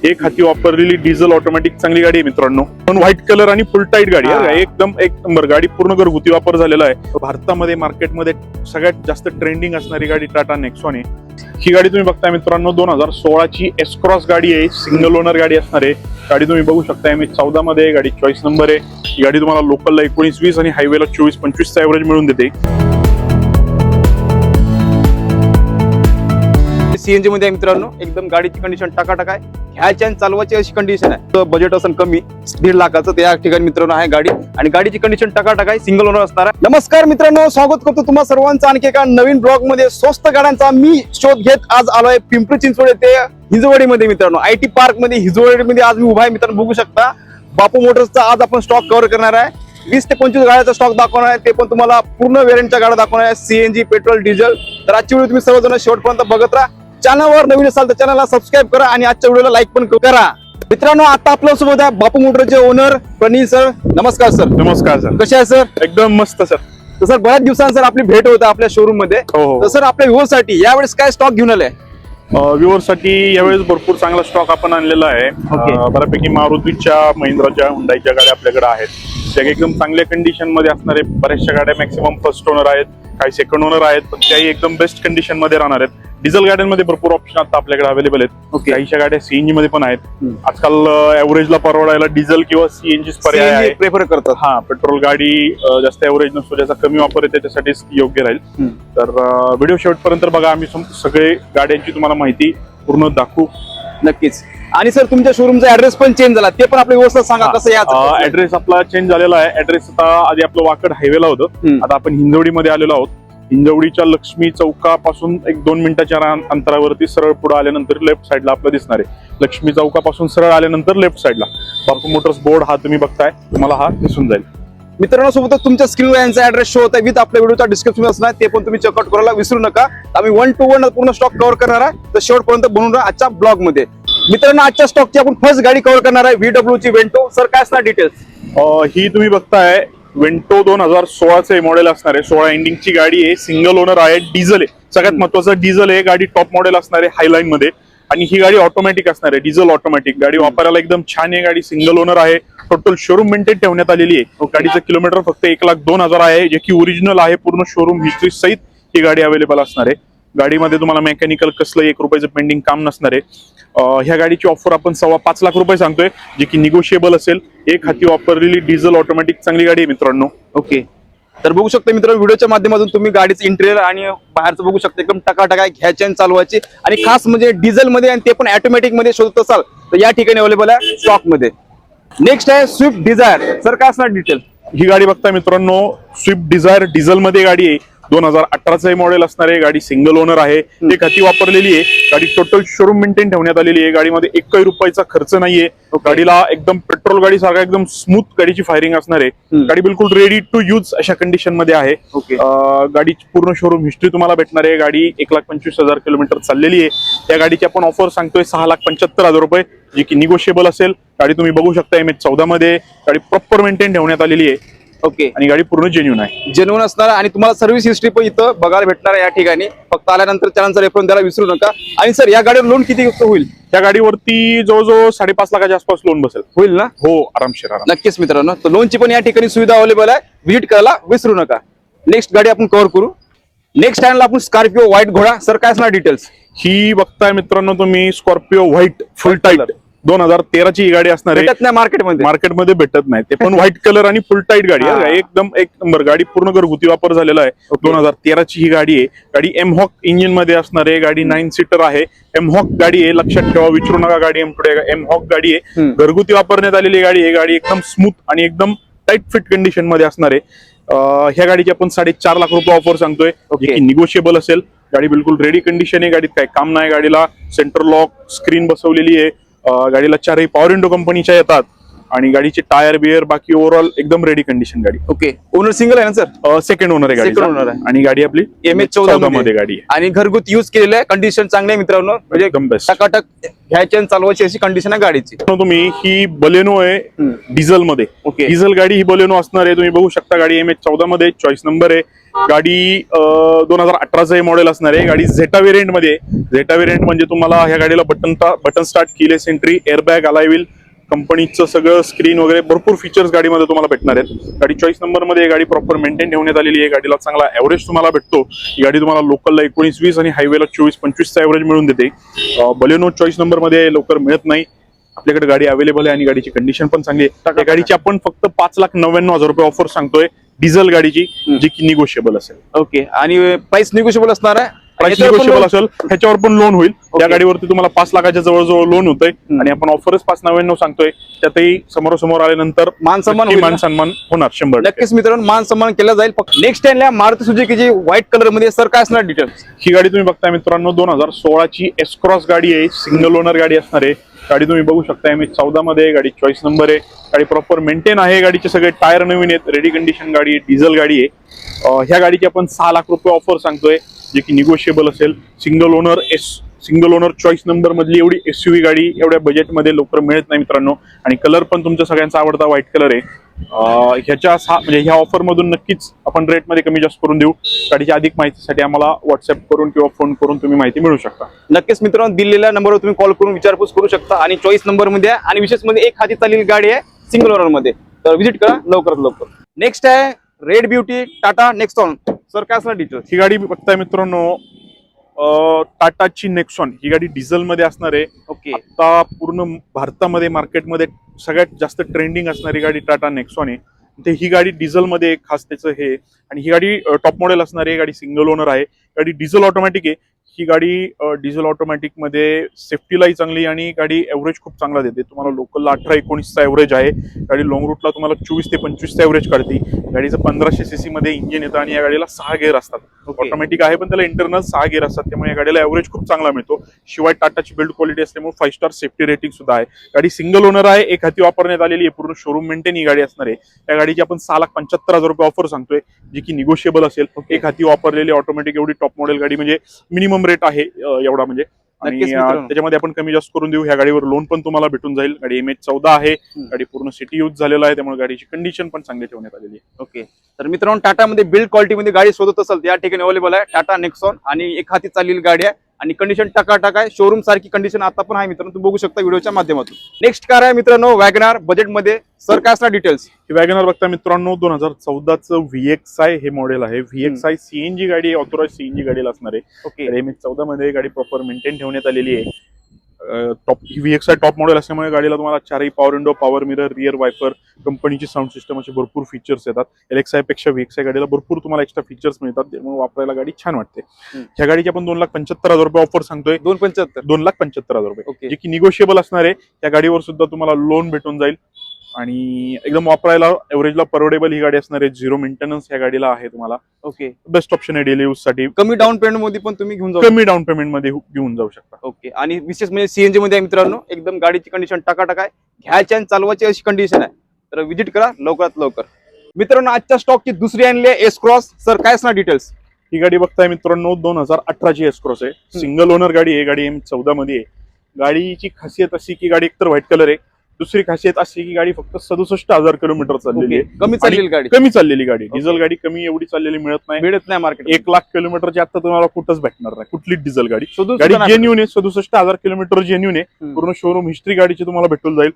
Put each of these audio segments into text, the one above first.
एक हाती वापरलेली डिझेल ऑटोमॅटिक चांगली गाडी आहे मित्रांनो. पण व्हाईट कलर आणि फुल टाईट गाडी आहे. एकदम एक नंबर गाडी, पूर्ण घरगुती वापर झालेला आहे. भारतामध्ये मार्केटमध्ये सगळ्यात जास्त ट्रेंडिंग असणारी गाडी टाटा नेक्सॉन आहे. ही गाडी तुम्ही बघताय मित्रांनो 2016 ची एस क्रॉस गाडी आहे. सिंगल ओनर गाडी असणार आहे. गाडी तुम्ही बघू शकता MH14 मध्ये गाडी चॉईस नंबर आहे. ही गाडी तुम्हाला लोकलला 19-20 आणि हायवेला 24-25 चा एव्हरेज मिळून देते. सीएनजी मध्ये मित्रांनो एकदम गाडीची कंडिशन टकाटक आहे. ह्याची आणि चालवायची अशी कंडिशन आहे. तर बजेट असेल कमी 1.5 लाखाचं त्या ठिकाणी मित्रांनो आहे गाडी आणि गाडीची कंडिशन टकाटक आहे. सिंगल ओनर असणार आहे. नमस्कार मित्रांनो, स्वागत करतो तुम्हा सर्वांचं आणखी एका नवीन ब्लॉग मध्ये. स्वस्त गाड्यांचा मी शोध घेत आज आलोय पिंपरी चिंचवड येथे हिंजवडीमध्ये मित्रांनो. IT पार्क मध्ये हिंजवडीमध्ये आज मी उभा आहे मित्रांनो. बघू शकता बापू मोटर्सचा आज आपण स्टॉक कव्हर करणार आहे. 20 ते 25 गाड्याचा स्टॉक दाखवणार आहे. ते पण तुम्हाला पूर्ण व्हेरियंटच्या गाड्या दाखवणार आहे. CNG, petrol, diesel. तर आजची व्हिडिओ तुम्ही सर्वजण शेवटपर्यंत बघत राहा. चॅनलवर नवीन असाल तर चॅनलला सबस्क्राईब करा आणि आजच्या व्हिडिओला लाईक पण करा. मित्रांनो आता आपल्या सोबत आहे बापू मोटरचे ओनर प्रणीत सर. नमस्कार सर. नमस्कार सर. कसे आहे सर? एकदम मस्त सर. तर सर बऱ्याच दिवसांसर आपली भेट होते आपल्या शोरूम मध्ये. तर सर आपल्या व्ह्यूअर्ससाठी यावेळेस काय स्टॉक घेऊन आलाय? व्ह्यूअरसाठी यावेळेस भरपूर चांगला स्टॉक आपण आणलेला आहे. बऱ्यापैकी मारुतीच्या, महिंद्राच्या, हुंडाईच्या गाड्या आपल्याकडे आहेत. त्या एकदम चांगल्या कंडिशन मध्ये असणारे बऱ्याचशा गाड्या मॅक्सिमम फर्स्ट ओनर आहेत, काही सेकंड ओनर आहेत, पण त्याही एकदम बेस्ट कंडिशन मध्ये राहणार आहेत. डिझेल गाड्यांमध्ये भरपूर ऑप्शन आता आपल्याकडे अवेलेबल आहेत. काहीशा गाड्या CNG मध्ये पण आहेत. आजकाल ऍव्हरेजला परवडायला डिझेल किंवा CNG पर्याय प्रेफर करतात. हा, पेट्रोल गाडी जास्त ऍव्हरेज नसतो, ज्याचा कमी वापर आहे त्याच्यासाठीच योग्य राहील. तर व्हिडिओ शेवटपर्यंत बघा. आम्ही सगळे गाड्यांची तुम्हाला माहिती पूर्ण दाखवू. नक्कीच. आणि सर तुमच्या शोरूमचा ऍड्रेस पण चेंज झाला, ते पण आपल्या व्यवस्था सांगा कसं याचं. ऍड्रेस आपला चेंज झालेला आहे. ऍड्रेस आता आधी आपलं वाकड हायवेला होतं, आता आपण हिंजवडीमध्ये आलेलो आहोत. हिंजवडीच्या लक्ष्मी चौकापासून एक 2 मिनिटाच्या अंतरावरती सरळ पुढे आल्यानंतर लेफ्ट साईडला आपलं दिसणार आहे. लक्ष्मी चौकापासून सरळ आल्यानंतर लेफ्ट साईडला बापू मोटर्स बोर्ड हा तुम्ही बघताय, तुम्हाला हा दिसून जाईल. मित्रांनो सोबतच तुमच्या स्क्रीनवर यांचा ऍड्रेस शो होता विथ आपल्या व्हिडिओचा डिस्क्रिप्शन असणार, ते पण तुम्ही चेकआउट करायला विसरू नका. आम्ही 1 to 1 पूर्ण स्टॉक कव्हर करणार आहे. तर शेवटपर्यंत बनवून राहा आजच्या ब्लॉग मध्ये. मित्रांनो आजच्या स्टॉकची आपण फर्स्ट गाडी कव्हर करणार आहे VW ची वेंटो. सर काय असणार डिटेल्स? ही तुम्ही बघताय वेंटो 2016 मॉडेल असणार आहे. 16 एंडिंगची गाडी आहे. सिंगल ओनर आहे. डिझेल आहे. सगळ्यात महत्वाचं डिझेल आहे. गाडी टॉप मॉडेल असणार आहे हायलाईन मध्ये. आणि ही गाडी ऑटोमॅटिक असणार आहे, डिझेल ऑटोमॅटिक. गाडी वापरायला एकदम छान आहे. गाडी सिंगल ओनर आहे. टोटल शोरूम मेंटेन ठेवण्यात आलेली आहे. गाडीचं किलोमीटर फक्त 1,02,000 आहे, जे की ओरिजिनल आहे. पूर्ण शोरूम हिस्ट्री सहित ही गाडी अवेलेबल असणार आहे. गाडीमध्ये तुम्हाला मेकॅनिकल कसलं 1 रुपयाचं पेंडिंग काम नसणार आहे. ह्या गाडीची ऑफर आपण 5.25 लाख रुपये सांगतोय, जे की निगोशिएबल असेल. एक हाती वापरलेली डिझेल ऑटोमॅटिक चांगली गाडी आहे मित्रांनो. ओके. तर बघू शकता मित्रांनो व्हिडिओच्या माध्यमातून तुम्ही गाडीचं इंटेरियर आणि बाहेरचं बघू शकता. एकदम टकाटक आहे, घ्यायची आणि चालवायची. आणि खास म्हणजे डिझेल मध्ये आणि ते पण ऑटोमॅटिक मध्ये शोधत असाल तर या ठिकाणी अवेलेबल आहे स्टॉक मध्ये. नेक्स्ट आहे स्विफ्ट डिझायर. सर काय असणार डिटेल? ही गाडी बघताय मित्रांनो, स्विफ्ट डिझायर डिझेल मध्ये गाडी आहे. 2018 मॉडेल असणार आहे. गाडी सिंगल ओनर आहे. एक हाती वापरलेली आहे. गाडी टोटल शोरूम मेंटेन ठेवण्यात आलेली आहे. गाडीमध्ये 1 रुपयाचा खर्च नाहीये. गाडीला एकदम पेट्रोल गाडी सारखा एकदम स्मूथ गाडीची फायरिंग असणार आहे. गाडी बिलकुल रेडी टू यूज अशा कंडिशन मध्ये आहे. गाडीची पूर्ण शोरूम हिस्ट्री तुम्हाला भेटणार आहे. गाडी 1,25,000 किलोमीटर चाललेली आहे. त्या गाडीची आपण ऑफर सांगतोय 6,75,000 रुपये, जी की निगोशिएबल असेल. गाडी तुम्ही बघू शकता MH14 मध्ये. गाडी प्रॉपर मेंटेन ठेवण्यात आलेली आहे. ओके. आणि गाडी पूर्ण जेन्युन आहे. जेन्युन असणार आणि तुम्हाला सर्व्हिस हिस्ट्री पण इथं बघायला भेटणार आहे या ठिकाणी. फक्त आल्यानंतर चॅनलचा रेफरन्स द्यायला विसरू नका. आणि सर या गाडीवर लोन किती होईल? या गाडीवरती जवळजवळ 5.5 लाखाच्या आसपास लोन बसेल. होईल ना? हो, आरामशीर. नक्कीच मित्रांनो. तर लोनची पण या ठिकाणी सुविधा अवेलेबल आहे, व्हिजिट करायला विसरू नका. नेक्स्ट गाडी आपण कव्हर करू. नेक्स्ट टाइमला आपण स्कॉर्पिओ व्हाईट घोडा. सर काय असणार डिटेल्स? ही बघताय मित्रांनो तुम्ही स्कॉर्पिओ व्हाईट फुल टाईट 2013 ही गाडी असणार आहे. भेटत नाही मार्केटमध्ये. मार्केटमध्ये भेटत नाही ते पण व्हाईट कलर आणि फुल टाईट गाडी आहे. एकदम एक नंबर गाडी, पूर्ण घरगुती वापर झालेला आहे. 2013 ही गाडी आहे. गाडी एमहॉक इंजिन मध्ये असणार आहे. गाडी 9 सीटर आहे. एमहॉक गाडी आहे, लक्षात ठेवा, विचारू नका. गाडी एमहॉक गाडी आहे. घरगुती वापरण्यात आलेली गाडी आहे. गाडी एकदम स्मूथ आणि एकदम टाईट फिट कंडिशन मध्ये असणार आहे. ह्या गाडीची आपण 4.5 लाख रुपये ऑफर सांगतोय, जी की निगोशिएबल असेल. गाडी बिलकुल रेडी कंडिशन आहे. गाडीत काही काम नाही. गाडीला सेंटर लॉक स्क्रीन बसवलेली आहे. गाडीला 4ही पॉवर विंडो कंपनीच्या येतात. आणि गाडीचे टायर बियर बाकी ओव्हरऑल एकदम रेडी कंडिशन गाडी. ओके. ओनर सिंगल आहे ना सर? सेकंड ओनर आहे गाडी. सेकंड ओनर आहे. आणि गाडी आपली MH14 मध्ये गाडी आहे. आणि घरगुती यूज केलेलं आहे. कंडिशन चांगली आहे मित्रांनो, म्हणजे एकदम बेस्ट. टकाटक घ्यायची आणि चालवायची अशी कंडिशन आहे गाडीची. तुम्ही ही बलेनो आहे डिझेल मध्ये. ओके. डिझेल गाडी ही बलेनो असणार आहे. तुम्ही बघू शकता गाडी MH14 मध्ये चॉईस नंबर आहे. गाडी 2018चं हे मॉडेल असणार आहे. गाडी झेटा व्हेरियंट मध्ये. झेटा व्हेरियंट म्हणजे तुम्हाला ह्या गाडीला button start, keyless entry, airbag, alloy wheel, कंपनीचं सगळं स्क्रीन वगैरे भरपूर फीचर्स गाडीमध्ये तुम्हाला भेटणार आहेत. गाडी चॉईस नंबर मध्ये गाडी प्रॉपर मेंटेन ठेवण्यात आलेली आहे. गाडीला चांगला ऍव्हरेज तुम्हाला भेटतो. ही गाडी तुम्हाला लोकलला 19-20 आणि हायवेला 24-25चा ऍव्हरेज मिळून देते. बलेनो चॉईस नंबर मध्ये लवकर मिळत नाही. आपल्याकडे गाडी अवेलेबल आहे आणि गाडीची कंडिशन पण चांगली आहे. त्या गाडीची आपण फक्त 5,99,000 रुपये ऑफर सांगतोय डिझेल गाडीची, जी की निगोशिएबल असेल. ओके. आणि प्राइस निगोशिएबल असणार आहे. प्राइस निगोशिएबल असेल. ह्याच्यावर पण लोन होईल. त्या गाडीवरती तुम्हाला 5 लाखाच्या जवळजवळ लोन होतंय आणि आपण ऑफरच 5,99,000 सांगतोय. त्यातही समोरासमोर आल्यानंतर मान सन्मान होणार 100%. नक्कीच मित्रांनो, मान सन्मान केला जाईल. नेक्स्ट टाइमला मारुती सुझुकीची व्हाईट कलर मध्ये सर काय असणार डिटेल्स? ही गाडी तुम्ही बघताय मित्रांनो 2016ची S-Cross गाडी आहे. सिंगल ओनर गाडी असणार आहे. गाडी तुम्ही बघू शकता MH14 मध्ये. गाडी चॉईस नंबर आहे. गाडी प्रॉपर मेंटेन आहे. गाडीचे सगळे टायर नवीन आहेत. रेडी कंडिशन गाडी आहे. डिझेल गाडी आहे. ह्या गाडीची आपण 6 लाख रुपये ऑफर सांगतोय, जे की निगोशिएबल असेल. सिंगल ओनर चॉईस नंबर मधली एवढी SUV गाडी एवढ्या बजेटमध्ये लवकर मिळत नाही मित्रांनो. आणि कलर पण तुमच्या सगळ्यांचा आवडता व्हाईट कलर आहे. ह्या ऑफर मधून नक्कीच आपण रेट मध्ये कमी जास्त करून देऊ. गाडीची अधिक माहितीसाठी आम्हाला व्हॉट्सअप करून किंवा फोन करून तुम्ही माहिती मिळू शकता. नक्कीच मित्रांनो, दिलेल्या नंबरवर तुम्ही कॉल करून विचारपूस करू शकता. आणि चॉईस नंबर मध्ये आणि विशेष मध्ये एक हाती चाललेली गाडी आहे सिंगल ओनर मध्ये. तर व्हिजिट करा लवकरात लवकर. नेक्स्ट आहे red beauty Tata Nexon. Sir काय असणार डिटेल्स? ही गाडी बघताय मित्रांनो टाटाची नेक्सॉन. ही गाडी डिझेल मध्ये असणार आहे. ओके. आता पूर्ण भारतामध्ये मार्केटमध्ये सगळ्यात जास्त ट्रेंडिंग असणारी गाडी टाटा नेक्सॉन आहे. ही गाडी डिझेल मध्ये खास त्याचं हे. आणि ही गाडी टॉप मॉडेल असणार आहे. गाडी सिंगल ओनर आहे. गाडी डिझेल ऑटोमॅटिक आहे. ही गाडी डिझेल ऑटोमॅटिक मध्ये सेफ्टीलाही चांगली आणि गाडी एव्हरेज खूप चांगला देते. तुम्हाला लोकलला 18-19चा एव्हरेज आहे. गाडी लॉंग रूटला तुम्हाला 24 ते 25चा एव्हरेज काढते. गाडीचं 1500 cc मध्ये इंजिन येतं आणि या गाडीला 6 गेअर असतात. ऑटोमॅटिक आहे पण त्याला इंटरनल 6 गेअर असतात. त्यामुळे या गाडीला एव्हरेज खूप चांगला मिळतो. शिवाय टाटाची बिल्ड क्वालिटी असल्यामुळे 5 स्टार सेफ्टी रेटिंग सुद्धा आहे. गाडी सिंगल ओनर आहे. एक हाती वापरण्यात आलेली आहे. पूर्ण शोरूम मेंटेन ही गाडी असणार आहे. या गाडीची आपण 6,75,000 रुपये ऑफर सांगतोय, जी की निगोशिएबल असेल. एक हाती वापरलेली ऑटोमॅटिक एवढी टॉप मॉडेल गाडी म्हणजे मिनिमम रेट आहे एवढा म्हणजे. आणि त्याच्यामध्ये आपण कमी जास्त करून देऊ. ह्या गाडीवर लोन पण तुम्हाला भेटून जाईल. गाडी MH14 आहे. गाडी पूर्ण सिटी यूज झालेला आहे. त्यामुळे गाडीची कंडिशन पण चांगली ठेवण्यात आलेली आहे. ओके. तर मित्रांनो, टाटामध्ये बिल्ड क्वालिटीमध्ये गाडी शोधत असेल तर या ठिकाणी अवेलेबल आहे टाटा नेक्सॉन. आणि एक हाती चाललेली गाडी आहे आणि कंडिशन टकाटक आहे. शोरूम सारखी कंडिशन आता पण आहे मित्रांनो, तुम्ही बघू शकता व्हिडिओच्या माध्यमातून. नेक्स्ट कार आहे मित्रांनो वॅगनार बजेट मध्ये. सर काय असणार डिटेल्स? ही वॅगनार बघता मित्रांनो 2014चं VXi हे मॉडेल आहे. VXi CNG गाडी आहे. ऑथोराइज CNG गाडीला असणार आहे. ओके. MH14 मध्ये गाडी प्रॉपर मेंटेन ठेवण्यात आलेली आहे. VXi टॉप मॉडेल असल्यामुळे गाडीला तुम्हाला 4ही power window, power mirror, rear wiper, कंपनीची साऊंड सिस्टम असे भरपूर फीचर्स येतात. LXi पेक्षा VXi गाडीला भरपूर तुम्हाला एक्स्ट्रा फीचर्स मिळतात. त्यामुळे वापरायला गाडी छान वाटते. ह्या गाडीची आपण 2,75,000 रुपये ऑफर सांगतोय. 2,75,000 रुपये, जे की निगोशिएबल असणार आहे. या गाडीवर सुद्धा तुम्हाला लोन भेटून जाईल आणि एकदम वापरायला एव्हरेजला परवडेबल ही गाडी असणार आहे. 0 मेंटेनन्स ह्या गाडीला आहे तुम्हाला. ओके. बेस्ट ऑप्शन आहे डेली यूज साठी. कमी डाऊन पेमेंट मध्ये पण तुम्ही घेऊन जाऊ. कमी डाऊन पेमेंट मध्ये घेऊन जाऊ शकता. ओके. आणि विशेष म्हणजे CNG मध्ये आहे मित्रांनो. एकदम गाडीची कंडिशन टकाटक आहे. घ्यायची आणि चालवायची अशी कंडिशन आहे. तर व्हिजिट करा लवकरात लवकर. मित्रांनो, आजच्या स्टॉकची दुसरी आणली आहे S-Cross. सर काय असणार डिटेल्स? ही गाडी बघताय मित्रांनो 2018ची S-Cross आहे. सिंगल ओनर गाडी आहे. गाडी M14 मध्ये आहे. गाडीची खासियत अशी की गाडी एकतर व्हाईट कलर आहे. दुसरी खासियत अशी की गाडी फक्त 67,000 किलोमीटर चाललेली आहे. कमी चाललेली गाडी. कमी चाललेली गाडी. डिझेल गाडी कमी एवढी चाललेली मिळत नाही मार्केट. 1 लाख किलोमीटरची आता तुम्हाला कुठंच भेटणार नाही कुठलीच डिझेल गाडी. गाडी जेन्युन आहे. 67,000 किलोमीटर जेन्युन आहे. पूर्ण शोरूम हिस्ट्री गाडीची तुम्हाला भेटून जाईल.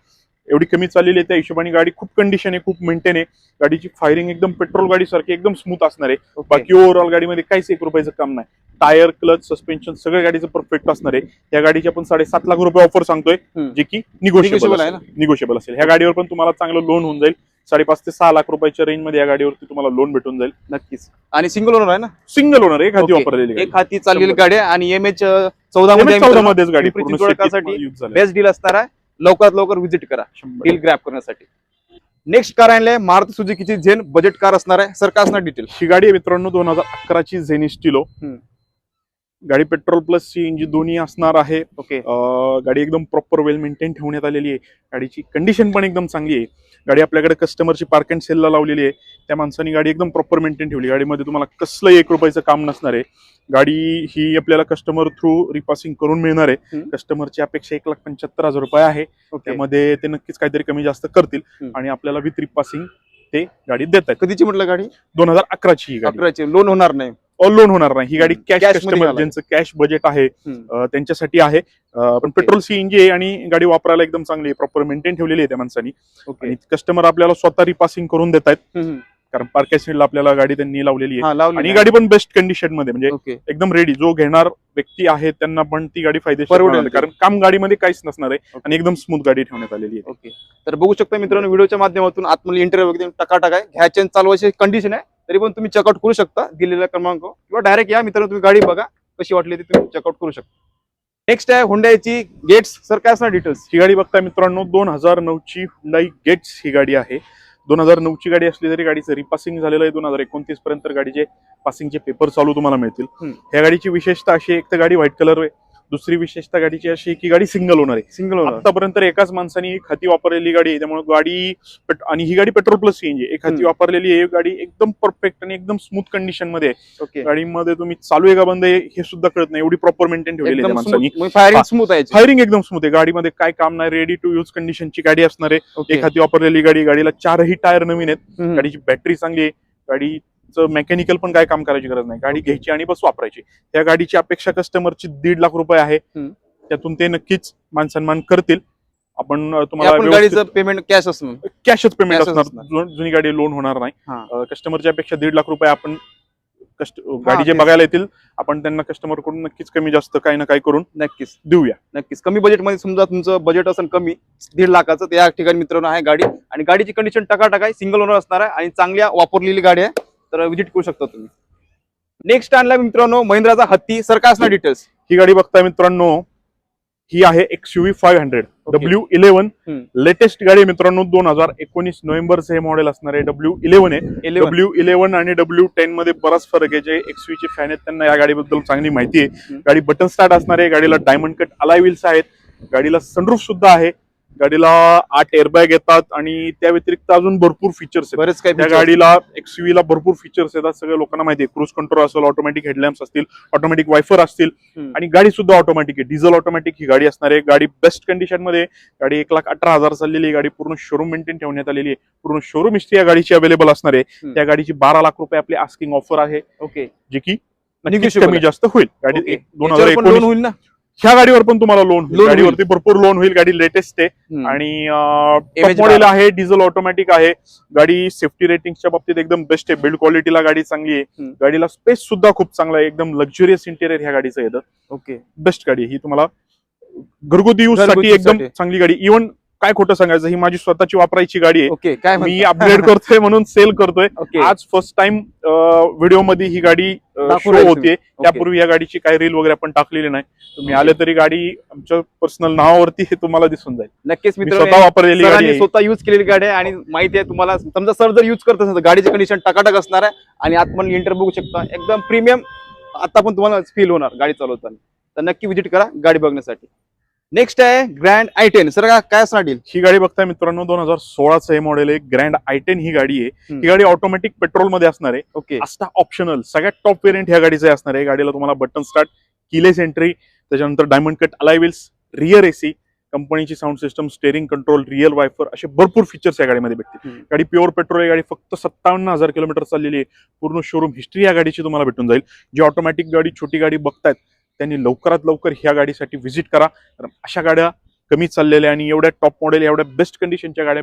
एवढी कमी चाललेली आहे. त्या हिशोबाने गाडी खूप कंडिशन आहे, खूप मेंटेन आहे. गाडीची फायरिंग एकदम पेट्रोल गाडी सारखी एकदम स्मूथ असणार आहे. बाकी ओव्हरऑल गाडीमध्ये काहीच 1 रुपयाचं काम नाही. टायर, क्लच, सस्पेन्शन सगळं गाडीचं परफेक्ट असणार आहे. या गाडीची आपण 7.5 लाख रुपये ऑफर सांगतोय, जे की निगोशिएबल असेल. ह्या गाडीवर पण तुम्हाला चांगलं लोन होऊन जाईल. 5.5 ते 6 लाख रुपयाच्या रेंज मध्ये या गाडीवरती तुम्हाला लोन भेटून जाईल. नक्कीच. आणि सिंगल ओनर आहे ना? सिंगल ओनर, एक हाती वापरलेली, एक हाती चाललेली गाडी आहे. आणि MH14 मध्येच गाडी बेस्ट डील असणार आहे. लवकरात लवकर व्हिजिट करा डील ग्रॅब करण्यासाठी. नेक्स्ट कार आणले मारुती सुझुकीची झेन बजेट कार असणार आहे. सर काय असणार डिटेल? ही गाडी आहे मित्रांनो 2011ची झेन स्टिलो. गाडी पेट्रोल प्लस CNG दोन्ही असणार आहे. ओके. गाडी एकदम प्रॉपर वेल मेंटेन ठेवण्यात आलेली आहे. गाडीची कंडिशन पण एकदम चांगली आहे. गाडी आपल्याकडे कस्टमरची पार्क अँड सेलला लावलेली आहे. त्या माणसाने गाडी एकदम प्रॉपर मेंटेन ठेवली. गाडीमध्ये तुम्हाला कसलंही 1 रुपयाचं काम नसणार आहे. गाडी ही आपल्याला कस्टमर थ्रू रिपासिंग करून मिळणार आहे. कस्टमरची अपेक्षा 1,75,000 रुपये आहे. त्यामध्ये ते नक्कीच काहीतरी कमी जास्त करतील आणि आपल्याला विथ रिपासिंग ते गाडी देत आहेत. कधीची म्हटलं गाडी? 2011ची ही गाडी. 11ची. लोन होणार नाही? लोन होणार नाही. ही गाडी कॅश Cash मध्ये कस्टमर घालायची. ज्यांचं कॅश बजेट आहे त्यांच्यासाठी आहे. पण पेट्रोल सीएनजी आहे आणि गाडी वापरायला एकदम चांगली आहे. प्रॉपर मेंटेन ठेवलेली आहे त्या माणसानी. आणि कस्टमर आपल्याला स्वतः रिपासिंग करून देत आहेत. कारण पार्केसिंगला आपल्याला गाडी त्यांनी लावलेली आहे आणि गाडी पण बेस्ट कंडिशन मध्ये म्हणजे एकदम रेडी. जो घेणार व्यक्ती आहे त्यांना पण ती गाडी फायदेशीर परवडेल. कारण काम गाडीमध्ये काहीच नसणार आहे आणि एकदम स्मूथ गाडी ठेवण्यात आलेली आहे. ओके. तर बघू शकता मित्रांनो, व्हिडिओच्या माध्यमातून आतमध्ये इंटरव्ह्यू एकदम टकाटक आहे. घ्यायची आणि चालवायची कंडिशन आहे, तरी पण तुम्ही चेकआउट करू शकता दिलेला क्रमांक किंवा डायरेक्ट या मित्रांनो, तुम्ही गाडी बघा कशी वाटली ती तुम्ही चेकआउट करू शकता. नेक्स्ट आहे हुंडाईची गेट्स. सर काय असणार डिटेल्स? ही गाडी बघताय मित्रांनो 2009ची हुंडाई गेट्स ही गाडी आहे. 2009ची गाडी असली तरी गाडीचं रिपासिंग झालेलं आहे. 2029 पर्यंत गाडीचे पासिंगचे पेपर चालू तुम्हाला मिळतील. ह्या गाडीची विशेषता अशी, एक तर गाडी व्हाईट कलर आहे. दुसरी विशेषता गाडीची अशी की गाडी सिंगल ओनर आहे. Single owner. आतापर्यंत एकाच माणसाने हाती वापरलेली गाडी आहे. त्यामुळे गाडी आणि ही गाडी पेट्रोल प्लस सीएनजी एक हाती वापरलेली आहे. गाडी एकदम परफेक्ट आणि एकदम स्मूथ कंडिशन मध्ये आहे. गाडीमध्ये तुम्ही चालू आहे का बंद आहे हे सुद्धा कळत नाही, एवढी प्रॉपर मेंटेन ठेवलेली आहे माणसानी. फायरिंग स्मूथ आहे. फायरिंग एकदम स्मूथ आहे. गाडीमध्ये काय काम नाही. रेडी टू यूज कंडिशनची गाडी असणार आहे. एक हाती वापरलेली गाडी. गाडीला 4ही टायर नवीन आहेत. गाडीची बॅटरी चांगली आहे. गाडी मेकॅनिकल पण काय काम करायची गरज नाही. गाडी घ्यायची आणि बस वापरायची. त्या गाडीची अपेक्षा कस्टमरची 1.5 लाख रुपये आहे. त्यातून ते नक्कीच मान सन्मान करतील. आपण तुम्हाला गाडीचं पेमेंट कॅश असणार, कॅशच पेमेंट असणार. जुनी गाडी लोन होणार नाही. कस्टमरची अपेक्षा 1.5 लाख रुपये आपण गाडी जे बघायला येतील आपण त्यांना कस्टमर कडून नक्कीच कमी जास्त काही ना काही करून नक्कीच देऊया. नक्कीच कमी बजेटमध्ये, समजा तुमचं बजेट असेल कमी 1.5 लाखाचं, त्या ठिकाणी मित्रांनो आहे गाडी. आणि गाडीची कंडिशन टकाटक आहे. सिंगल ओनर असणार आहे आणि चांगल्या वापरलेली गाडी आहे. तर व्हिजिट करू शकता तुम्ही. नेक्स्ट आणला मित्रांनो महिंद्राचा हत्ती. सर काय असणार डिटेल्स? ही गाडी बघताय मित्रांनो, ही आहे XUV 500 W11 लेटेस्ट गाडी आहे मित्रांनो. 2019 नोव्हेंबरचं हे मॉडेल असणार आहे. W11 आहे. W11 आणि W10 मध्ये बराच फरक आहे. जे XUV चे फॅन आहेत त्यांना या गाडीबद्दल चांगली माहिती आहे. गाडी बटन स्टार्ट असणार आहे. गाडीला डायमंड कट अलाय व्हील्स आहेत. गाडीला सनरूफ सुद्धा आहे. गाडीला 8 एअरबॅग येतात आणि त्या व्यतिरिक्त अजून भरपूर फीचर्स आहेत. बरेच काही त्या गाडीला XUV ला भरपूर फीचर्स येतात. सगळ्या लोकांना माहिती आहे. क्रूज कंट्रोल असेल, ऑटोमॅटिक हेडलॅम्प्स असतील, ऑटोमॅटिक वायफर असतील आणि गाडी सुद्धा ऑटोमॅटिक आहे. डिझेल ऑटोमॅटिक ही गाडी असणार आहे. गाडी बेस्ट कंडिशन मध्ये. गाडी 1,18,000 चाललेली. गाडी पूर्ण शोरूम मेंटेन ठेवण्यात आलेली आहे. पूर्ण शोरूम हिस्ट्री या गाडीची अवेलेबल असणार आहे. त्या गाडीची 12 लाख रुपये आपली आस्किंग ऑफर आहे. ओके. जे की कमी जास्त होईल. गाडी 2019 होईल ना. ह्या गाडीवर पण तुम्हाला लोन होईल. गाडीवरती भरपूर लोन होईल. गाडी लेटेस्ट आहे आणि टॉप मॉडेल आहे. डिझेल ऑटोमॅटिक आहे. गाडी सेफ्टी रेटिंगच्या बाबतीत एकदम बेस्ट आहे. बिल्ड क्वालिटीला गाडी चांगली आहे. गाडीला स्पेस सुद्धा खूप चांगला आहे. एकदम लक्झुरियस इंटेरियर ह्या गाडीचं येतं. ओके. बेस्ट गाडी ही तुम्हाला घरगुती यूज साठी एकदम चांगली गाडी. इव्हन काय खोटं सांगायचं, ही माझी स्वतःची वापरायची गाडी आहे. ओके. काय मी अपग्रेड करतोय म्हणून सेल करतोय. आज फर्स्ट टाइम व्हिडिओ मध्ये ही गाडी शो होते. त्यापूर्वी या गाडीची काही रील वगैरे आपण टाकलेली नाही. तुम्ही आले तरी गाडी आमच्या पर्सनल नावावरती हे तुम्हाला दिसून जाईल. नक्कीच मित्रांनो, स्वतः वापरलेली गाडी, स्वतः युज केलेली गाडी आहे आणि माहिती आहे तुम्हाला. समजा सर जर युज करत असेल तर गाडीची कंडिशन टकाटक असणार आहे आणि आतमध्ये इंटर बघू शकता एकदम प्रीमियम. आता पण तुम्हाला फील होणार गाडी चालवताना. तर नक्की व्हिजिट करा गाडी बघण्यासाठी. नेक्स्ट आहे ग्रँड i10. सर काय असणार डील? ही गाडी बघताय मित्रांनो 2016चं हे मॉडेल आहे. ग्रँड i10 ही गाडी आहे. ही गाडी ऑटोमॅटिक पेट्रोल मध्ये असणार आहे. ओके. आस्था ऑप्शनल सगळ्यात टॉप व्हेरियंट ह्या गाडीचं असणार आहे. गाडीला तुम्हाला बटन स्टार्ट, कीलेस एंट्री, त्याच्यानंतर diamond cut alloy wheels, rear AC, कंपनीची sound system, steering control, rear wiper असे भरपूर फीचर्स या गाडीमध्ये भेटतील. गाडी प्युअर पेट्रोल आहे. गाडी फक्त 57,000 किलोमीटर चाललेली आहे. पूर्ण शोरूम हिस्ट्री या गाडीची तुम्हाला भेटून जाईल. जी ऑटोमॅटिक गाडी, छोटी गाडी बघतायत त्यांनी लवकरात लवकर ह्या गाडीसाठी व्हिजिट करा. अशा गाड्या कमी चाललेल्या आणि एवढ्या टॉप मॉडेल, एवढ्या बेस्ट कंडिशनच्या गाड्या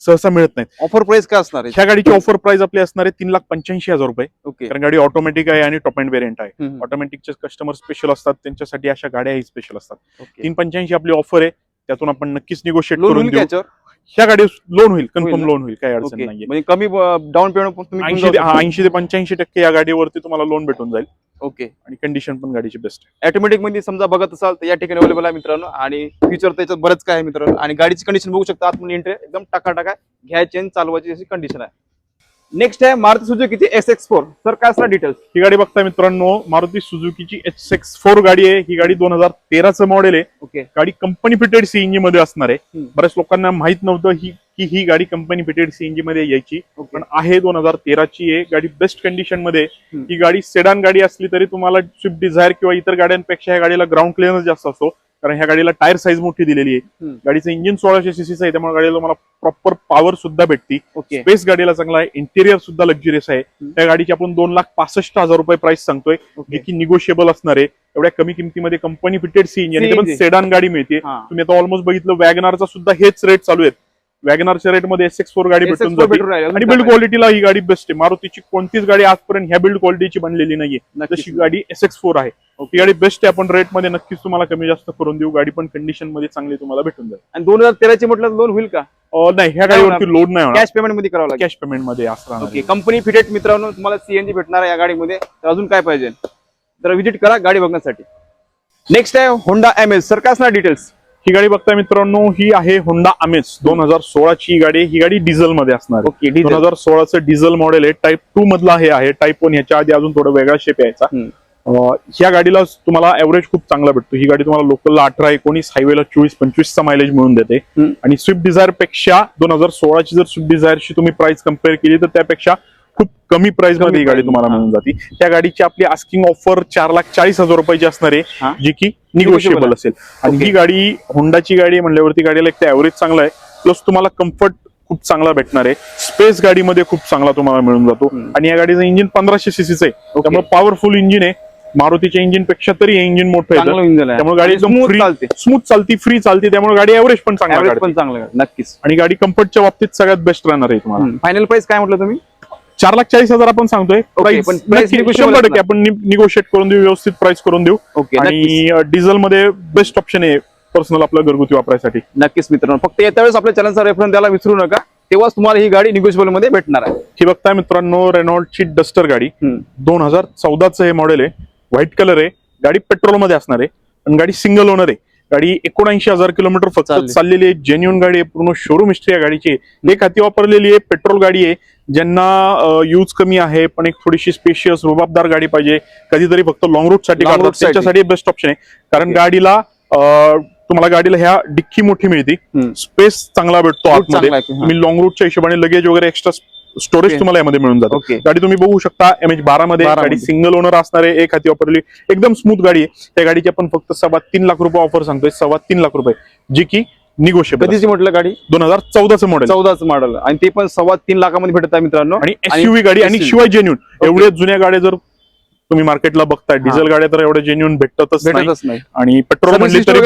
सहसा मिळत नाहीत. ऑफर प्राइस काय असणार आहे? ह्या गाडीची ऑफर प्राइस आपली असणार आहे 3,85,000 रुपये. ओके. कारण गाडी ऑटोमॅटिक आहे आणि टॉप एंड व्हेरियंट आहे. ऑटोमॅटिकचे कस्टमर स्पेशल असतात, त्यांच्यासाठी अशा गाड्याही स्पेशल असतात. 3,85,000 आपली ऑफर आहे. त्यातून आपण नक्कीच निगोशिएट करून देऊ. ह्या गाडी लोन होईल, कन्फर्म लोन होईल, काही अडचण नाहीये. म्हणजे कमी डाऊन पेमेंट 80 ते 85% या गाडीवरती तुम्हाला लोन भेटून जाईल. ओके. आणि कंडिशन पण गाडीची बेस्ट आहे. ऑटोमॅटिक मध्ये समजा बघत असाल तर या ठिकाणी अवेलेबल आहे मित्रांनो. आणि फ्युचर त्याच्यात बरंच काय आहे मित्रांनो. आणि गाडीची कंडिशन बघू शकता आतमध्ये एंट्री एकदम टकाटक आहे. घ्यायची आणि चालवायची अशी कंडिशन आहे. नेक्स्ट आहे मारुती सुझुकीची SX4. सर काय असणार डिटेल्स? ही गाडी बघताय मित्रांनो, मारुती सुझुकीची SX4 गाडी आहे. ही गाडी 2013चं मॉडेल आहे. ओके. गाडी कंपनी फिटेड सीएनजी मध्ये असणार आहे. हम्म. बऱ्याच लोकांना माहित नव्हतं की ही गाडी कंपनी फिटेड सीएनजी मध्ये यायची, ओके. पण आहे 2013ची आहे. गाडी बेस्ट कंडिशन मध्ये. हम्म. ही गाडी सेडान गाडी असली तरी तुम्हाला स्विफ्ट डिझायर किंवा इतर गाड्यांपेक्षा ह्या गाडीला ग्राउंड क्लिअरन्स जास्त असतो, कारण ह्या गाडीला टायर साईज मोठी दिलेली आहे. हम्म. गाडीचं इंजिन 1600 सीसीचं आहे, त्यामुळे गाडीला तुम्हाला प्रॉपर पॉवर सुद्धा भेटती. ओके. स्पेस गाडीला चांगला आहे. इंटेरियर सुद्धा लक्झरियस आहे. त्या गाडीची आपण 2,65,000 रुपये प्राइस सांगतोय, ओके. जी की निगोशिएबल असणार आहे. एवढ्या कमी किमतीमध्ये कंपनी फिटेड सीएनजी आणि CNG. सेडान गाडी मिळते. हा. तुम्ही आता ऑलमोस्ट बघितलं वॅगनारचा सुद्धा हेच रेट चालू आहेत. वॅगनारच्या रेटमध्ये SX4 गाडी भेटून SX4 जाते भेटून राहिली. अजून आणि काय बिल्ड क्वालिटीला ही गाडी बेस्ट आहे. मारुतीची कोणतीच गाडी आजपर्यंत ह्या बिल्ड क्वालिटीची बनलेली नाहीये नक्कीच. जशी गाडी SX4 आहे. ही गाडी बेस्ट आहे. आपण रेटमध्ये नक्कीच तुम्हाला कमी जास्त करून देऊ. गाडी पण कंडिशन मध्ये चांगली तुम्हाला भेटून जाईल. आणि 2013ची म्हटलं लोन होईल का? नाही, ह्या गाडीवरती लोड नाही होणार. कॅश पेमेंट मध्ये करावं लागेल. कॅश पेमेंट मध्ये असणार. ओके. कंपनी फिटेड मित्रांनो तुम्हाला सीएनजी भेटणार आहे या गाडीमध्ये. तर अजून काय पाहिजे तर व्हिजिट करा गाडी बघण्यासाठी. नेक्स्ट आहे होंडा MS. सर काय असणार डिटेल्स? ही गाडी बघताय मित्रांनो, ही आहे होंडा अमेज 2016ची गाडी आहे. ही गाडी डिझेल मध्ये असणार आहे. ओके. डिझेल. 2016चं डिझेल मॉडेल आहे. टाईप 2 मधला हे आहे. टाईप 1 ह्याच्या आधी अजून थोडा वेगळा शेप यायचा. ह्या गाडीला तुम्हाला एव्हरेज खूप चांगला भेटतो. ही गाडी तुम्हाला लोकलला 18-19, हायवेला 24-25चा मायलेज मिळून देते. आणि स्विफ्ट डिझायर पेक्षा 2016ची जर स्विफ्ट डिझायरची तुम्ही प्राइस कम्पेअर केली तर त्यापेक्षा खूप कमी प्राइस मध्ये ही गाडी तुम्हाला मिळून जाते. त्या गाडीची आपली आस्किंग ऑफर 4,40,000 रुपयाची असणार आहे, जी की निगोशिएबल असेल. आणि ही गाडी होंडाची गाडी म्हणल्यावरती गाडीला एक एव्हरेज चांगला आहे, प्लस तुम्हाला कम्फर्ट खूप चांगला भेटणार आहे. स्पेस गाडीमध्ये खूप चांगला तुम्हाला मिळून जातो. आणि या गाडीचं इंजिन 1500 सीसीचं आहे, त्यामुळे पॉवरफुल इंजिन आहे. मारुतीच्या इंजिन पेक्षा तरी हे इंजिन मोठं आहे, त्यामुळे गाडी एकदम स्मूथ चालती, फ्री चालती. त्यामुळे गाडी एव्हरेज पण चांगला. नक्कीच. आणि गाडी कम्फर्टच्या बाबतीत सगळ्यात बेस्ट राहणार आहे तुम्हाला. फायनल प्राइस काय म्हटलं तुम्ही? 4,40,000 आपण सांगतोय. प्राइस 100% आपण निगोशिएट करून देऊ, व्यवस्थित प्राइस करून देऊ. आणि डिझेल मध्ये बेस्ट ऑप्शन आहे पर्सनल आपल्या घरगुती वापरायसाठी. नक्कीच मित्रांनो, फक्त येत्या वेळेस आपल्या चॅनलचा रेफरन्स द्यायला विसरू नका, तेव्हाच तुम्हाला ही गाडी निगोशिएबल मध्ये भेटणार आहे. ही बघताय मित्रांनो, रेनॉल्टची डस्टर गाडी 2014चं हे मॉडेल आहे. व्हाईट कलर आहे. गाडी पेट्रोल मध्ये असणार आहे आणि गाडी सिंगल ओनर आहे. गाडी 79,000 किलोमीटर फक्त चाललेली आहे. जेन्युन गाडी आहे. पूर्ण शोरूम हिस्ट्री या गाडीची. एक हाती वापरलेली आहे. पेट्रोल गाडी आहे. ज्यांना यूज कमी आहे पण एक थोडीशी स्पेशियस रुबाबदार गाडी पाहिजे, कधीतरी फक्त लॉंग रूट साठी काढतात, त्याच्यासाठी बेस्ट ऑप्शन आहे. कारण गाडीला तुम्हाला गाडीला ह्या डिक्की मोठी मिळते, स्पेस चांगला भेटतो आतमध्ये. तुम्ही लॉंग रूटच्या हिशोबाने लगेज वगैरे एक्स्ट्रा स्टोरेज तुम्हाला यामध्ये मिळून जातो. गाडी तुम्ही बघू शकता MH12 मध्ये. गाडी सिंगल ओनर असणार आहे. एक हाती वापरली, एकदम स्मूथ गाडी आहे. त्या गाडीची आपण फक्त 3.25 लाख रुपये ऑफर सांगतोय. 3.25 लाख रुपये, जी की निगोशिएबल. कधीची म्हटलं गाडी? 2014चं मॉडेल. 14चं मॉडेल आणि ते पण 3.25 लाखामध्ये भेटत आहे मित्रांनो. आणि SUV गाडी आणि शिवाय जेन्युन. एवढ्या जुन्या गाड्या जर तुम्ही मार्केटला बघताय, डिझेल गाड्या तर एवढ्या जेन्युन भेटतच नाही. आणि पेट्रोल म्हणली तरी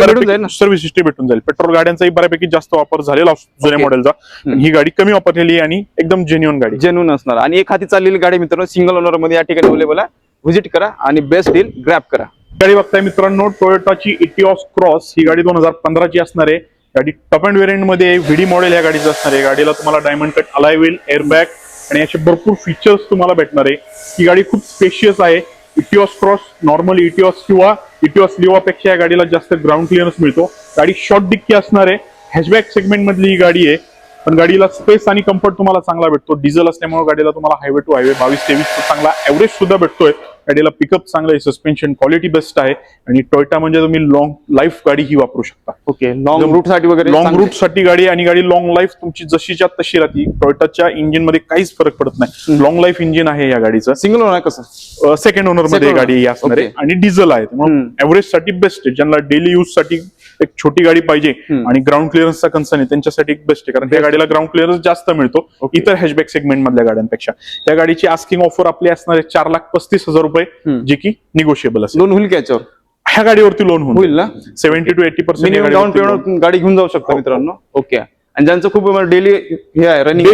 सर्व्हिस हिस्ट्री भेटून जाईल. पेट्रोल गाड्यांचाही बऱ्यापैकी जास्त वापर झालेला जुन्या मॉडेलचा. ही गाडी कमी वापरलेली आणि एकदम जेन्युन गाडी, जेन्युन असणार. आणि एक हाती चाललेली गाडी मित्रांनो, सिंगल ओनर मध्ये या ठिकाणी अवेलेबल आहे. व्हिजिट करा आणि बेस्ट डील ग्रॅब करा. गाडी बघताय मित्रांनो, टोयोटाची इटिओस क्रॉस. ही गाडी 2015ची असणार आहे. गाडी टॉप अँड व्हेरियंट मध्ये VD मॉडेल या गाडीचं असणार आहे. गाडीला तुम्हाला डायमंड कट अलाय व्हील, एअरबॅग आणि असे भरपूर फीचर्स तुम्हाला भेटणार आहे. ही गाडी खूप स्पेशियस आहे. इटिओस क्रॉस, नॉर्मल इटिओस किंवा इटिओस लिवा पेक्षा या गाडीला जास्त ग्राउंड क्लिअरन्स मिळतो. गाडी शॉर्ट डिक्की असणार आहे. हॅशबॅक सेगमेंट मधली ही गाडी आहे, पण गाडीला स्पेस आणि कम्फर्ट तुम्हाला चांगला भेटतो. डिझेल असल्यामुळे गाडीला तुम्हाला हायवे टू हायवे 22-23 चांगला एव्हरेज सुद्धा भेटतोय. गाडीला पिकअप चांगलं आहे, सस्पेन्शन क्वालिटी बेस्ट आहे. आणि टोयोटा म्हणजे तुम्ही लॉंग लाईफ गाडी ही वापरू शकता. ओके. लॉंग रूट साठी वगैरे, लॉंग रूट साठी गाडी. आणि गाडी लॉंग लाईफ तुमची जशीच्या तशी राहते. टोयोटाच्या इंजिन मध्ये काहीच फरक पडत नाही. लॉंग लाईफ इंजिन आहे या गाडीचं. सिंगल ओनर कसं? सेकंड ओनर मध्ये गाडी असणार आहे आणि डिझेल आहे. एव्हरेज साठी बेस्ट आहे. ज्यांना डेली यूज साठी एक छोटी गाडी पाहिजे आणि ग्राउंड क्लिअरन्सचा कन्सर्न आहे त्यांच्यासाठी एक बेस्ट आहे, कारण त्या गाडीला ग्राउंड क्लिअरन्स जास्त मिळतो इतर हॅशबॅक सेगमेंट मधल्या गाड्यांपेक्षा. त्या गाडीची आस्किंग ऑफर आपली असणार आहे 4,35,000 रुपये, जी की निगोशिएबल असेल. लोन होईल त्याच्यावर? ह्या गाडीवरती लोन होईल ना? 70 to 80% डाऊन पेमेंट गाडी घेऊन जाऊ शकता मित्रांनो. ओके. आणि ज्यांचं खूप डेली हे आहे, रनिंग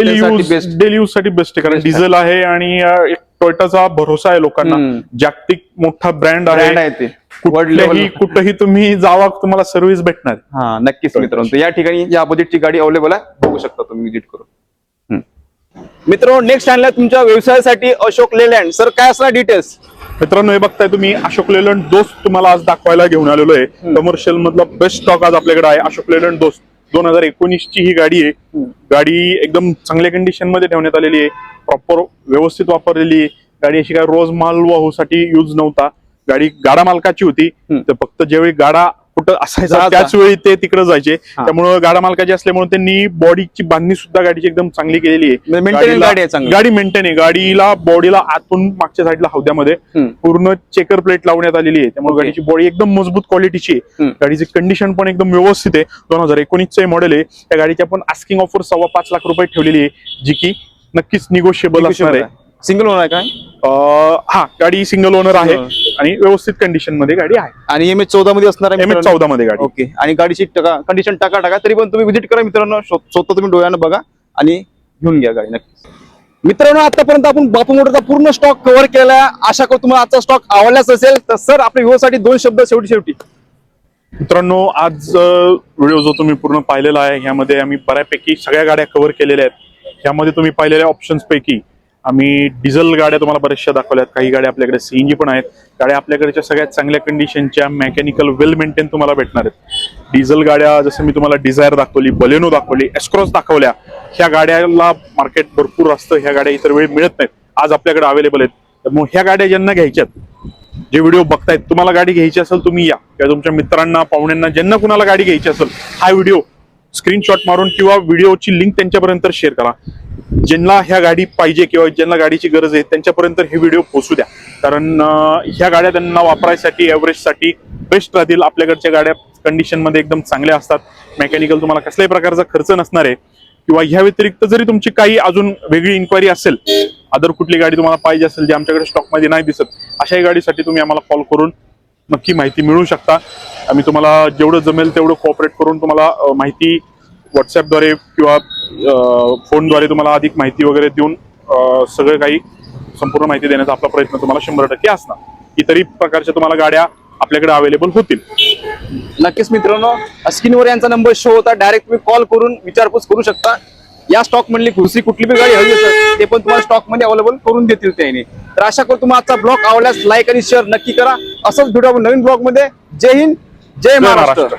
डेली यूज साठी बेस्ट आहे, कारण डिझेल आहे आणि एक टोयोटाचा भरोसा आहे लोकांना. जागतिक मोठा ब्रँड आहे ते. कुठेही तुम्ही जावा, तुम्हाला सर्व्हिस भेटणार. हा, नक्कीच मित्रांनो. या ठिकाणी या बजेटची गाडी अवेलेबल आहे, बघू शकता तुम्ही व्हिजिट करून. मित्रांनो, नेक्स्ट आणला तुमच्या व्यवसायासाठी अशोक लेलँड. सर काय असणार डिटेल्स? मित्रांनो, हे बघताय तुम्ही, अशोक लेलँड दोस्त तुम्हाला आज दाखवायला घेऊन आलेलो आहे. कमर्शियल मधला बेस्ट स्टॉक आज आपल्याकडे आहे. अशोक लेलँड दोस्त 2019 ची ही गाडी आहे. गाडी एकदम चांगल्या कंडिशन मध्ये ठेवण्यात आलेली आहे, प्रॉपर व्यवस्थित वापरलेली आहे. गाडी अशी काय रोज माल वाहूसाठी यूज नव्हता, गाडी गाडा मालकाची होती. तर फक्त ज्यावेळी गाडा कुठं असायचा त्याच वेळी ते तिकडे जायचे. त्यामुळे गाडा मालकाची असल्यामुळे त्यांनी बॉडीची बांधणी सुद्धा गाडीची एकदम चांगली केलेली आहे. गाडी मेंटेन आहे, गाडीला बॉडीला आतून मागच्या साईडला हौद्यामध्ये पूर्ण चेकर प्लेट लावण्यात आलेली आहे. त्यामुळे गाडीची बॉडी एकदम मजबूत क्वालिटीची आहे. गाडीची कंडिशन पण एकदम व्यवस्थित आहे. 2019 मॉडेल आहे. त्या गाडीची आपण आस्किंग ऑफर 5.25 लाख रुपये ठेवलेली आहे, जी की नक्कीच निगोशिएबल असणार आहे. सिंगल ओनर आहे काय? हा, गाडी सिंगल ओनर आहे आणि व्यवस्थित कंडिशन मध्ये गाडी आहे. आणि MH14 मध्ये असणार आहे. MH14 मध्ये गाडी. ओके. आणि गाडीची कंडिशन टाका तरी पण तुम्ही व्हिजिट करा मित्रांनो, स्वतः तुम्ही डोळ्यानं बघा आणि घेऊन घ्या गाडी नक्की. मित्रांनो, आतापर्यंत आपण बापू मोटरचा पूर्ण स्टॉक कव्हर केला आहे. आशा करतो तुम्हाला आजचा स्टॉक आवडलाच असेल. तर सर, आपल्या व्ह्यूसाठी 2 शब्द शेवटी. मित्रांनो, आज व्हिडिओ जो तुम्ही पूर्ण पाहिलेला आहे, ह्यामध्ये आम्ही बऱ्यापैकी सगळ्या गाड्या कव्हर केलेल्या आहेत. ह्यामध्ये तुम्ही पाहिलेल्या ऑप्शन्स पैकी आम्ही डिझेल गाड्या तुम्हाला बऱ्याचशा दाखवल्यात, काही गाड्या आपल्याकडे CNG पण आहेत. गाड्या आपल्याकडच्या सगळ्यात चांगल्या कंडिशनच्या मेकॅनिकल वेल मेंटेन तुम्हाला भेटणार आहेत. डिझेल गाड्या जसं मी तुम्हाला डिझायर दाखवली, बलेनो दाखवली, एस्क्रॉस दाखवल्या. ह्या गाड्याला मार्केट भरपूर असतं, ह्या गाड्या इतर वेळी मिळत नाहीत, आज आपल्याकडे अवेलेबल आहेत. त्यामुळे ह्या गाड्या ज्यांना घ्यायच्यात, जे व्हिडिओ बघतायत, तुम्हाला गाडी घ्यायची असेल तुम्ही या, किंवा तुमच्या मित्रांना, पाहुण्यांना, ज्यांना कुणाला गाडी घ्यायची असेल, हा व्हिडिओ स्क्रीनशॉट मारून किंवा व्हिडिओची लिंक त्यांच्यापर्यंत शेअर करा. ज्यांना ह्या गाडी पाहिजे किंवा ज्यांना गाडीची गरज आहे त्यांच्यापर्यंत हे व्हिडिओ पोहोचू द्या. कारण ह्या गाड्या त्यांना वापरायसाठी, एव्हरेजसाठी बेस्ट राहतील. आपल्याकडच्या गाड्या कंडिशन मध्ये एकदम चांगल्या असतात. मेकॅनिकल तुम्हाला कसल्याही प्रकारचा खर्च नसणार आहे. किंवा ह्या व्यतिरिक्त जरी तुमची काही अजून वेगळी इन्क्वायरी असेल, अदर कुठली गाडी तुम्हाला पाहिजे असेल जी आमच्याकडे स्टॉक मध्ये नाही दिसत, अशाही गाडीसाठी तुम्ही आम्हाला कॉल करून नक्की माहिती मिळवू शकता. आम्ही तुम्हाला जेवढं जमेल तेवढं कोऑपरेट करून तुम्हाला माहिती व्हॉट्सअपद्वारे किंवा फोनद्वारे तुम्हाला अधिक माहिती वगैरे देऊन सगळं काही संपूर्ण माहिती देण्याचा आपला प्रयत्न तुम्हाला 100% असणार. इतरही प्रकारच्या तुम्हाला गाड्या आपल्याकडे अवेलेबल होतील. नक्कीच मित्रांनो, स्क्रीनवर यांचा नंबर शो होता, डायरेक्ट तुम्ही कॉल करून विचारपूस करू शकता. या स्टॉक मधली दुसरी कुठली पण गाडी हवी असेल ते पण तुम्हाला स्टॉक मध्ये अवेलेबल करून देतील त्याने. तर आशा करतो तुम्हाला आजचा ब्लॉग आवडल्यास लाईक आणि शेअर नक्की करा. असंच भेटू आपण नवीन ब्लॉग मध्ये. जय हिंद, जय महाराष्ट्र.